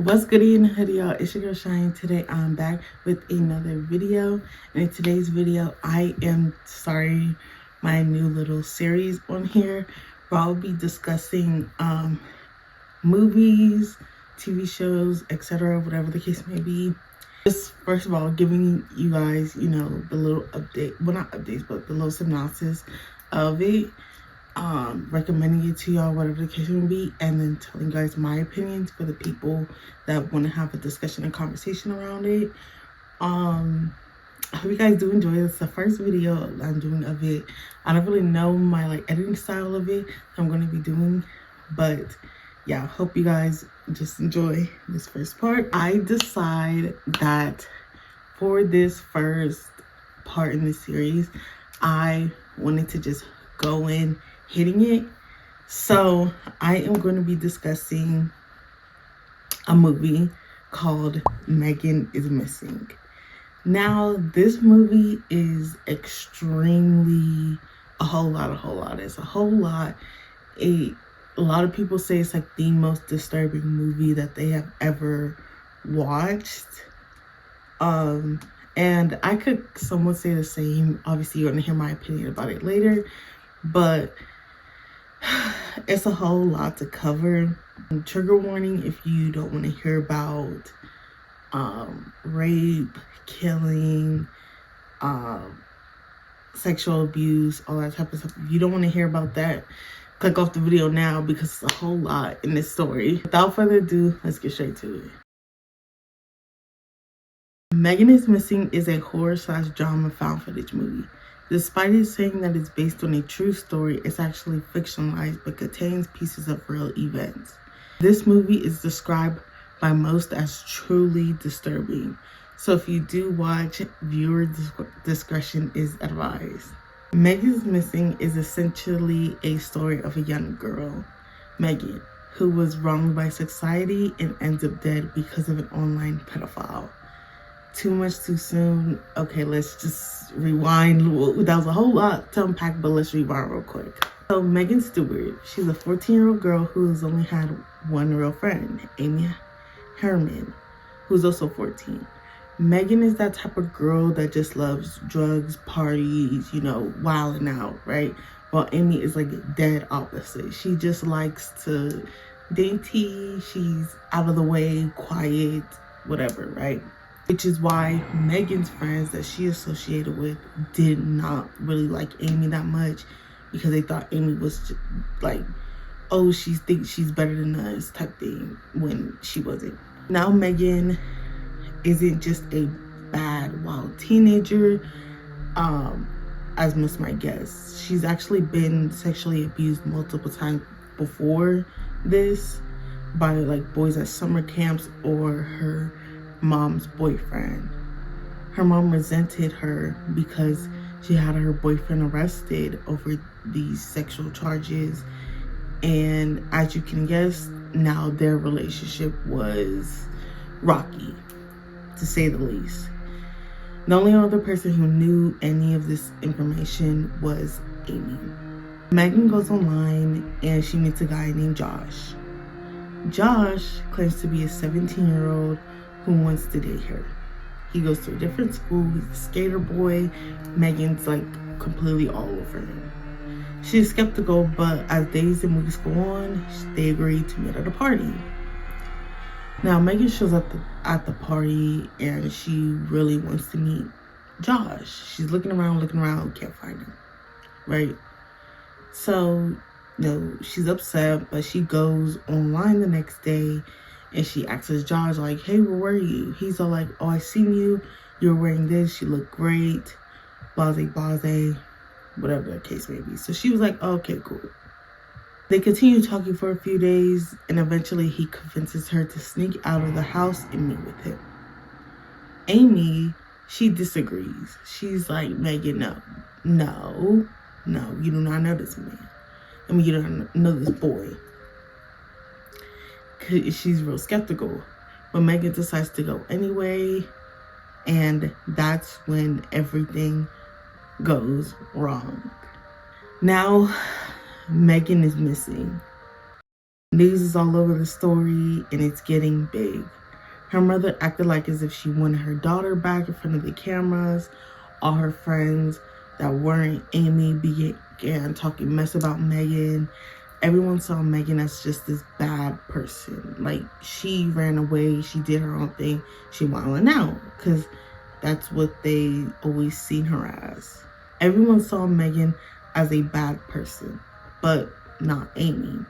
What's good in the hood, y'all? It's your girl Shine. Today I'm back with another video, and in today's video I am starting my new little series on here where I'll be discussing movies, TV shows, etc., whatever the case may be. Just first of all, giving you guys, the little update, well, not updates, but the little synopsis of it. Recommending it to y'all, whatever the case may be, and then telling you guys my opinions for the people that want to have a discussion and conversation around it. I hope you guys do enjoy this. The first video I'm doing of it. I don't really know my editing style of it I'm going to be doing, but yeah, hope you guys just enjoy this first part. I decide that for this first part in this series, I wanted to just go in hitting it. So I am going to be discussing a movie called Megan is Missing. Now, this movie is extremely a whole lot. It's a whole lot. A lot of people say it's like the most disturbing movie that they have ever watched. And I could somewhat say the same. Obviously, you're going to hear my opinion about it later, but it's a whole lot to cover. Trigger warning if you don't want to hear about rape, killing, sexual abuse, all that type of stuff. If you don't want to hear about that, click off the video now because it's a whole lot in this story. Without further ado, let's get straight to it. Megan is Missing is a horror/drama found footage movie. Despite it saying that it's based on a true story, it's actually fictionalized but contains pieces of real events. This movie is described by most as truly disturbing. So if you do watch, viewer discretion is advised. Megan is Missing is essentially a story of a young girl, Megan, who was wronged by society and ends up dead because of an online pedophile. Too much too soon. Okay, let's just rewind. That was a whole lot to unpack, but let's rewind real quick. So Megan Stewart, she's a 14-year-old girl who has only had one real friend, Amy Herman, who's also 14. Megan is that type of girl that just loves drugs, parties, wilding out, right? While Amy is like dead opposite. She just likes to dainty, she's out of the way, quiet, whatever, right? Which is why Megan's friends that she associated with did not really like Amy that much, because they thought Amy was just like, oh, she thinks she's better than us type thing, when she wasn't. Now Megan isn't just a bad, wild teenager, as most might guess. She's actually been sexually abused multiple times before this by boys at summer camps or her mom's boyfriend. Her mom resented her because she had her boyfriend arrested over these sexual charges, and as you can guess, now their relationship was rocky, to say the least. The only other person who knew any of this information was Amy. Megan goes online and she meets a guy named Josh. Josh claims to be a 17-year-old who wants to date her. He goes to a different school. He's a skater boy. Megan's completely all over him. She's skeptical, but as days and weeks go on, they agree to meet at a party. Now Megan shows up at the party and she really wants to meet Josh. She's looking around, can't find him, right? So, she's upset, but she goes online the next day and she asks Josh, hey, where were you? He's all like, oh, I seen you. You were wearing this. You look great. Blase, whatever the case may be. So she was like, oh, okay, cool. They continue talking for a few days, and eventually he convinces her to sneak out of the house and meet with him. Amy, she disagrees. She's like, Megan, no, you do not know this man. You don't know this boy. She's real skeptical, but Megan decides to go anyway, and that's when everything goes wrong. Now Megan is missing. News is all over the story and it's getting big. Her mother acted like as if she wanted her daughter back in front of the cameras. All her friends that weren't Amy began talking mess about Megan. Everyone saw Megan as just this bad person. Like, she ran away, she did her own thing, she wilding out, because that's what they always seen her as. Everyone saw Megan as a bad person, but not Amy.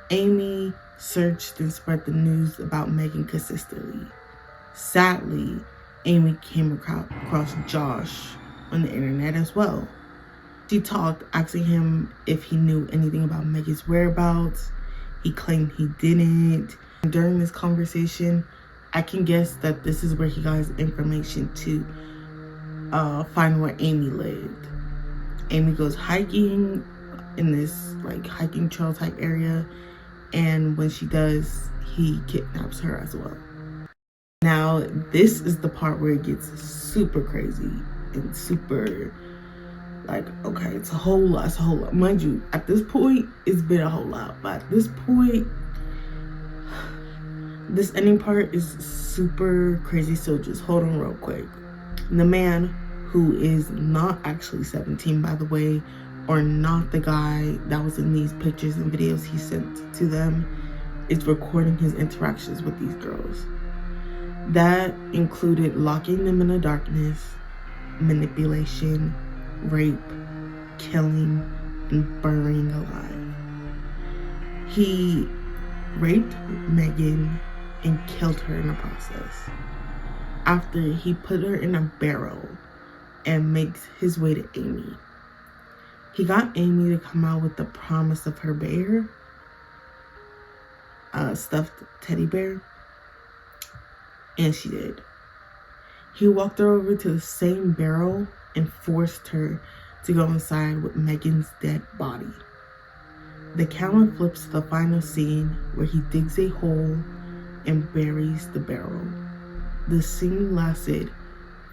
Amy searched and spread the news about Megan consistently. Sadly, Amy came across Josh on the internet as well. She talked, asking him if he knew anything about Megan's whereabouts. He claimed he didn't. During this conversation, I can guess that this is where he got his information to find where Amy lived. Amy goes hiking in this like hiking trail type area, and when she does, he kidnaps her as well. Now, this is the part where it gets super crazy and super like, okay, it's a whole lot. Mind you, at this point, it's been a whole lot, but at this point, this ending part is super crazy, so just hold on real quick. The man, who is not actually 17, by the way, or not the guy that was in these pictures and videos he sent to them, is recording his interactions with these girls. That included locking them in the darkness, manipulation, rape, killing, and burning alive. He raped Megan and killed her in the process. After he put her in a barrel and makes his way to Amy. He got Amy to come out with the promise of her bear, stuffed teddy bear, and she did. He walked her over to the same barrel and forced her to go inside with Megan's dead body. The camera flips to the final scene where he digs a hole and buries the barrel. The scene lasted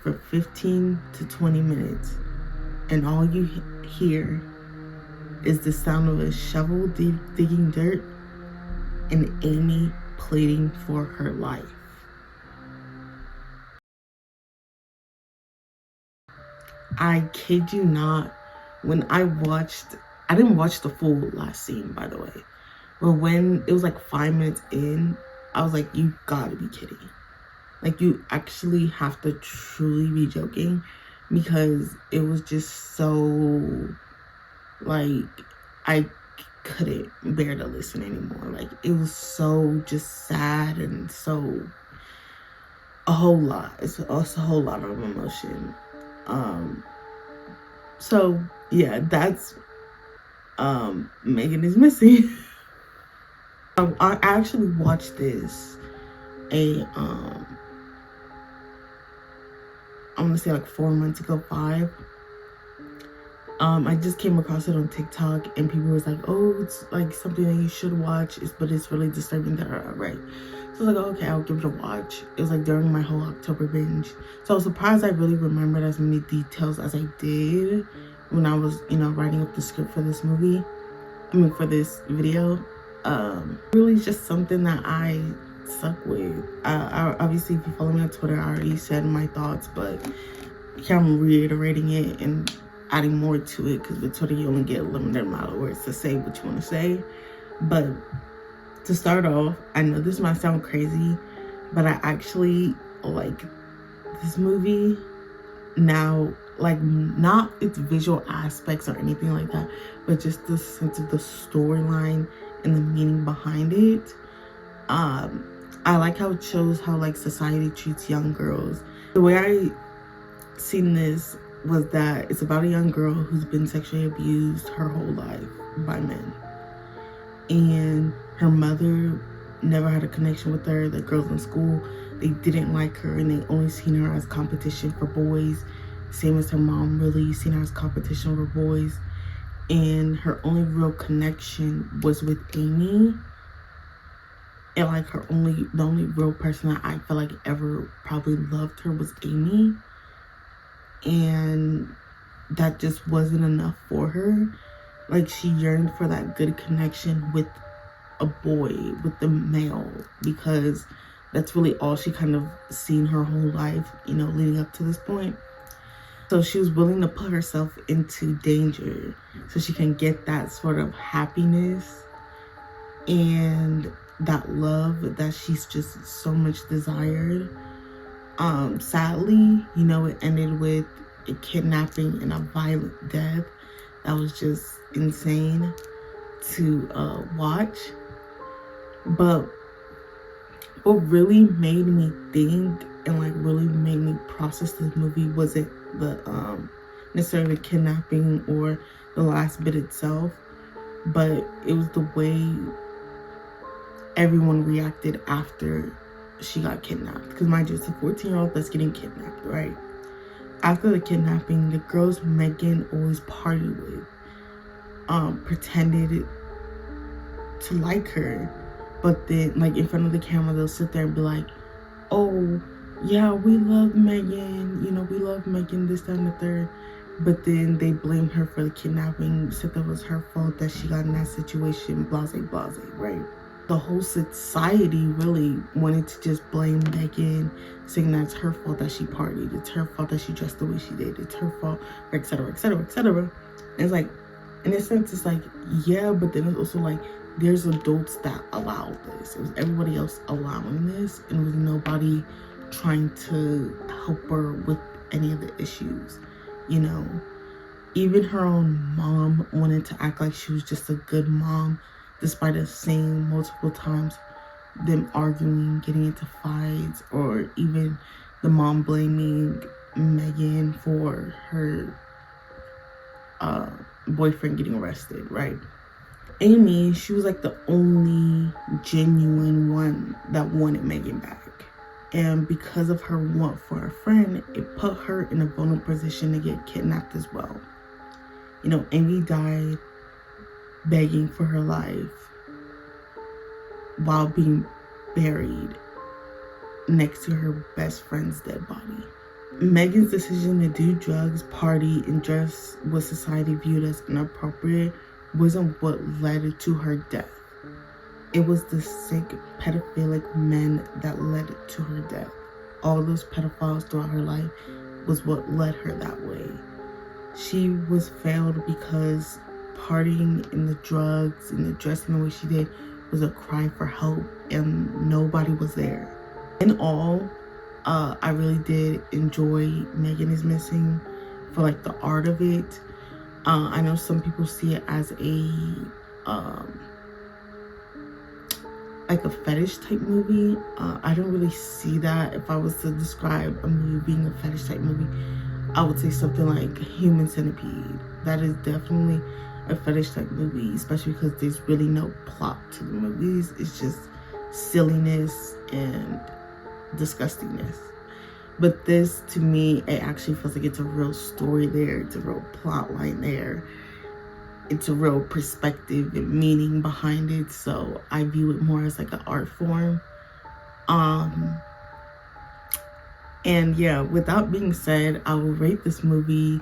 for 15 to 20 minutes, and all you hear is the sound of a shovel digging dirt and Amy pleading for her life. I kid you not, when I didn't watch the full last scene, by the way, but when it was like 5 minutes in, I was like, you gotta be kidding. Like, you actually have to truly be joking, because it was just so, like, I couldn't bear to listen anymore. Like, it was so just sad and so a whole lot. It's a whole lot of emotion. So yeah, that's Megan is Missing. I actually watched this I'm gonna say like 4 months ago, 5. I just came across it on TikTok, and people was like, oh, it's like something that you should watch, but it's really disturbing, right? So I was like, oh, okay, I'll give it a watch. It was like during my whole October binge. So I was surprised I really remembered as many details as I did when I was, writing up the script for this movie. For this video. Really just something that I suck with. I obviously, if you follow me on Twitter, I already said my thoughts, but I'm reiterating it and adding more to it, because with Twitter you only get a limited amount of words to say what you want to say. But to start off, I know this might sound crazy, but I actually like this movie now. Like, not its visual aspects or anything like that, but just the sense of the storyline and the meaning behind it. I like how it shows how like society treats young girls. The way I seen this was that it's about a young girl who's been sexually abused her whole life by men, and her mother never had a connection with her. The girls in school, they didn't like her, and they only seen her as competition for boys. Same as her mom, really seen her as competition for boys. And her only real connection was with Amy. And like the only real person that I feel like ever probably loved her was Amy. And that just wasn't enough for her. Like, she yearned for that good connection with a boy, with the male, because That's really all she kind of seen her whole life, you know, leading up to this point. So she was willing to put herself into danger so she can get that sort of happiness and that love that she's just so much desired. Sadly, you know, it ended with a kidnapping and a violent death that was just insane to watch. But what really made me think and like really made me process this movie wasn't the necessarily the kidnapping or the last bit itself, but it was the way everyone reacted after she got kidnapped. Because mind you, it's a 14-year-old that's getting kidnapped, right? After the kidnapping, the girls Megan always partied with pretended to like her, but then like in front of the camera they'll sit there and be like, oh yeah, we love Megan, you know, we love Megan, this, that, and the third. But then they blame her for the kidnapping, said that was her fault that she got in that situation, blase, blase, right? The whole society really wanted to just blame Megan, saying that it's her fault that she partied, it's her fault that she dressed the way she did, it's her fault, etc., etc., etc. And it's like, in a sense, it's like, yeah, but then it's also like, there's adults that allowed this. It was everybody else allowing this, and it was nobody trying to help her with any of the issues, you know? Even her own mom wanted to act like she was just a good mom, despite us seeing multiple times them arguing, getting into fights, or even the mom blaming Megan for her boyfriend getting arrested, right? Amy, she was like the only genuine one that wanted Megan back. And because of her want for a friend, it put her in a vulnerable position to get kidnapped as well. You know, Amy died begging for her life while being buried next to her best friend's dead body. Megan's decision to do drugs, party, and dress what society viewed as inappropriate wasn't what led to her death. It was the sick, pedophilic men that led to her death. All those pedophiles throughout her life was what led her that way. She was failed because partying and the drugs and the dressing the way she did was a cry for help, and nobody was there. In all, I really did enjoy Megan is Missing for like the art of it. I know some people see it as a like a fetish type movie. I don't really see that. If I was to describe a movie being a fetish type movie, I would say something like Human Centipede. That is definitely a fetish type movie, especially because there's really no plot to the movies. It's just silliness and disgustingness. But this, to me, it actually feels like it's a real story there. It's a real plot line there. It's a real perspective and meaning behind it. So I view it more as like an art form. And yeah, with that being said, I will rate this movie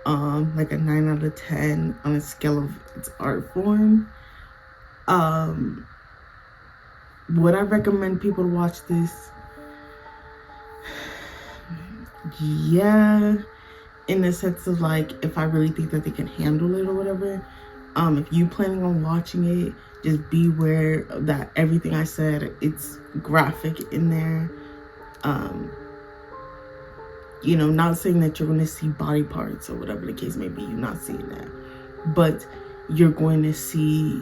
like a 9 out of 10 on a scale of its art form. Would I recommend people to watch this? Yeah, in the sense of like, if I really think that they can handle it or whatever. If you planning on watching it, just be aware that everything I said, it's graphic in there. You know, not saying that you're going to see body parts or whatever the case may be. You're not seeing that, but you're going to see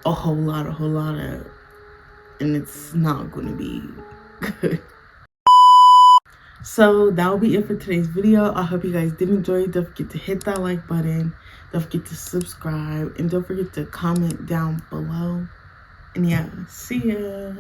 a whole lot of, and it's not going to be good. So that will be it for today's video. I hope you guys did enjoy it. Don't forget to hit that like button. Don't forget to subscribe. And don't forget to comment down below. And yeah, see ya.